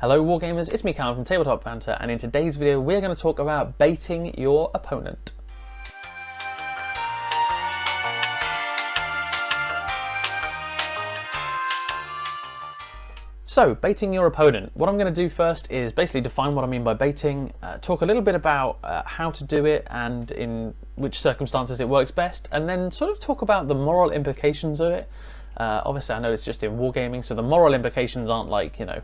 Hello Wargamers, it's me Callum from Tabletop Banter, and in today's video we're going to talk about baiting your opponent. So, baiting your opponent. What I'm going to do first is basically define what I mean by baiting, talk a little bit about how to do it and in which circumstances it works best, and then sort of talk about the moral implications of it. Obviously I know it's just in Wargaming, so the moral implications aren't like, you know,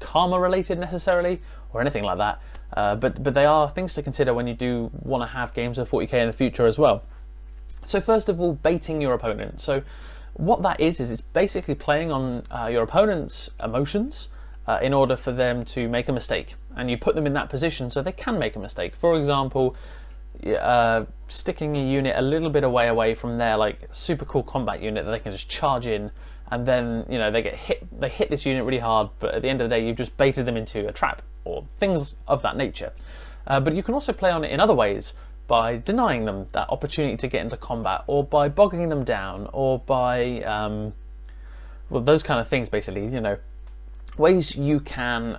karma related necessarily or anything like that, but they are things to consider when you do want to have games of 40k in the future as well. So first of all, baiting your opponent. So what that is it's basically playing on your opponent's emotions in order for them to make a mistake, and you put them in that position so they can make a mistake. For example, sticking a unit a little bit away from their like super cool combat unit that they can just charge in, and then, you know, they hit this unit really hard, but at the end of the day you've just baited them into a trap or things of that nature. But you can also play on it in other ways, by denying them that opportunity to get into combat, or by bogging them down, or by well, those kind of things basically, you know, ways you can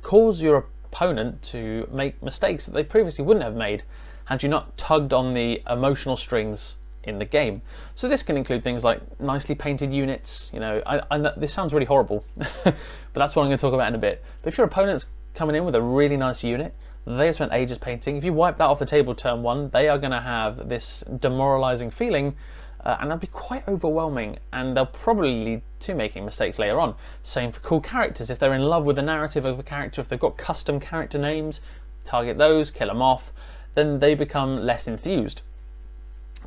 cause your opponent to make mistakes that they previously wouldn't have made had you not tugged on the emotional strings in the game. So this can include things like nicely painted units. You know, I know this sounds really horrible, but that's what I'm going to talk about in a bit. But if your opponent's coming in with a really nice unit they have spent ages painting, if you wipe that off the table turn one, they are going to have this demoralizing feeling, and that'll be quite overwhelming, and they'll probably lead to making mistakes later on. Same for cool characters. If they're in love with the narrative of a character, if they've got custom character names, target those, kill them off, then they become less enthused.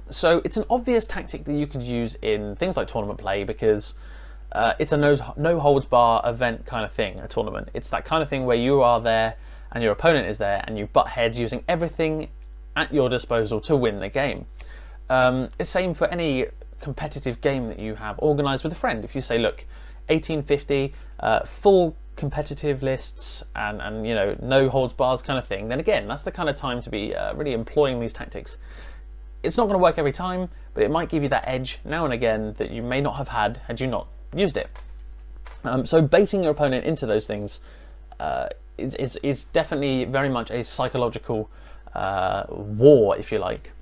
So it's an obvious tactic that you could use in things like tournament play, because it's a no holds bar event kind of thing, a tournament. It's that kind of thing where you are there and your opponent is there, and you butt heads using everything at your disposal to win the game. It's the same for any competitive game that you have organised with a friend. If you say, look, 1850, full competitive lists, and you know, no holds bars kind of thing, then again, that's the kind of time to be really employing these tactics. It's not going to work every time, but it might give you that edge now and again that you may not have had you not used it. So baiting your opponent into those things is definitely very much a psychological war, if you like.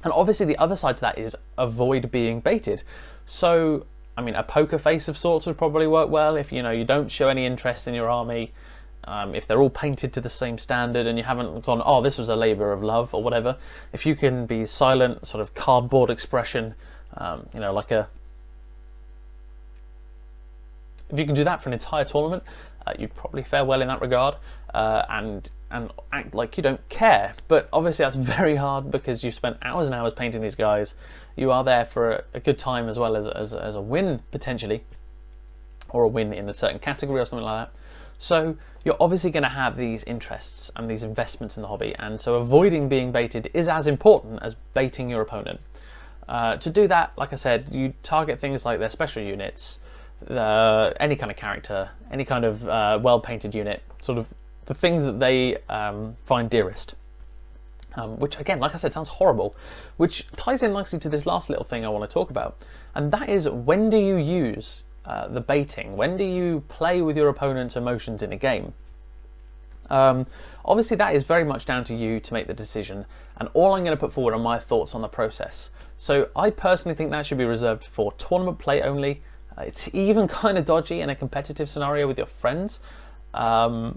And obviously the other side to that is avoid being baited. So, I mean, a poker face of sorts would probably work well if, you know, you don't show any interest in your army, if they're all painted to the same standard and you haven't gone, oh, this was a labour of love or whatever. If you can be silent, sort of cardboard expression, you know, like if you can do that for an entire tournament, you'd probably fare well in that regard, and act like you don't care. But obviously that's very hard because you've spent hours and hours painting these guys. You are there for a good time as well as a win potentially, or a win in a certain category or something like that. So you're obviously going to have these interests and these investments in the hobby, and so avoiding being baited is as important as baiting your opponent. To do that, like I said, you target things like their special units, any kind of character, any kind of well-painted unit, sort of the things that they find dearest. Which again, like I said, sounds horrible, which ties in nicely to this last little thing I want to talk about, and that is, when do you use the baiting? When do you play with your opponent's emotions in a game? Obviously that is very much down to you to make the decision, and all I'm going to put forward are my thoughts on the process. So I personally think that should be reserved for tournament play only. It's even kind of dodgy in a competitive scenario with your friends. I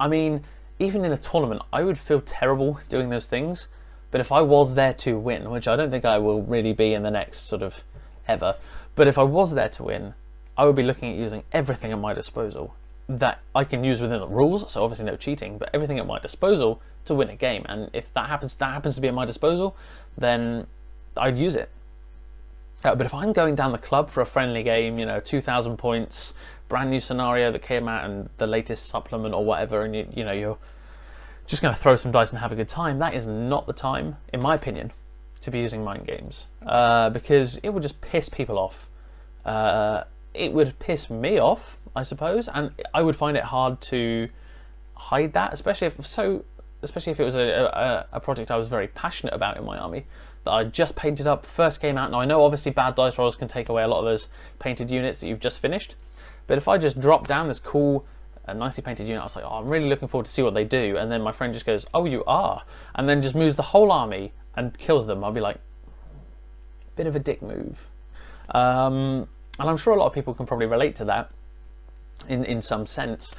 mean, even in a tournament, I would feel terrible doing those things. But if I was there to win, which I don't think I will really be in the next sort of ever, but if I was there to win, I would be looking at using everything at my disposal that I can use within the rules, so obviously no cheating, but everything at my disposal to win a game. And if that happens to be at my disposal, then I'd use it. But if I'm going down the club for a friendly game, you know, 2,000 points, brand new scenario that came out and the latest supplement or whatever, and you know, you're just going to throw some dice and have a good time, that is not the time, in my opinion, to be using mind games, because it would just piss people off. It would piss me off, I suppose, and I would find it hard to hide that, especially if it was a project I was very passionate about in my army, that I just painted up, first came out. Now I know obviously bad dice rolls can take away a lot of those painted units that you've just finished, But if I just drop down this cool, nicely painted unit, I was like, oh, I'm really looking forward to see what they do. And then my friend just goes, oh, you are? And then just moves the whole army and kills them. I'll be like, bit of a dick move. And I'm sure a lot of people can probably relate to that in some sense.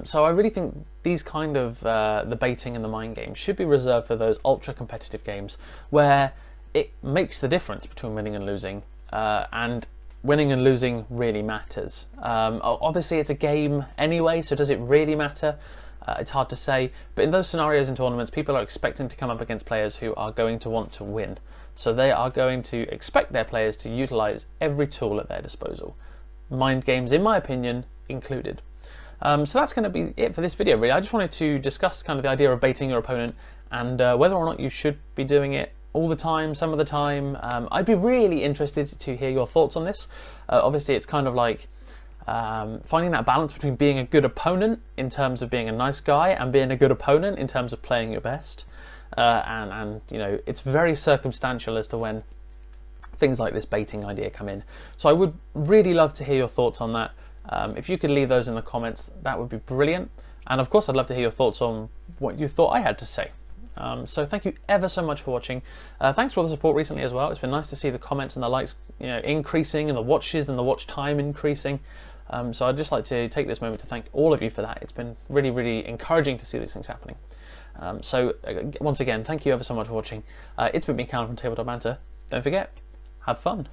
So I really think these kind of the baiting and the mind games should be reserved for those ultra competitive games where it makes the difference between winning and losing, and winning and losing really matters. Obviously it's a game anyway, so does it really matter? It's hard to say, but in those scenarios in tournaments, people are expecting to come up against players who are going to want to win. So they are going to expect their players to utilize every tool at their disposal. Mind games, in my opinion, included. So that's going to be it for this video, really. I just wanted to discuss kind of the idea of baiting your opponent and whether or not you should be doing it all the time, some of the time. I'd be really interested to hear your thoughts on this. Obviously, it's kind of like finding that balance between being a good opponent in terms of being a nice guy and being a good opponent in terms of playing your best. And you know, it's very circumstantial as to when things like this baiting idea come in. So I would really love to hear your thoughts on that. If you could leave those in the comments, that would be brilliant. And of course, I'd love to hear your thoughts on what you thought I had to say. So thank you ever so much for watching. Thanks for all the support recently as well. It's been nice to see the comments and the likes, you know, increasing, and the watches and the watch time increasing. So I'd just like to take this moment to thank all of you for that. It's been really, really encouraging to see these things happening. So once again, thank you ever so much for watching. It's been me, Callum from Tabletop Banter. Don't forget, have fun.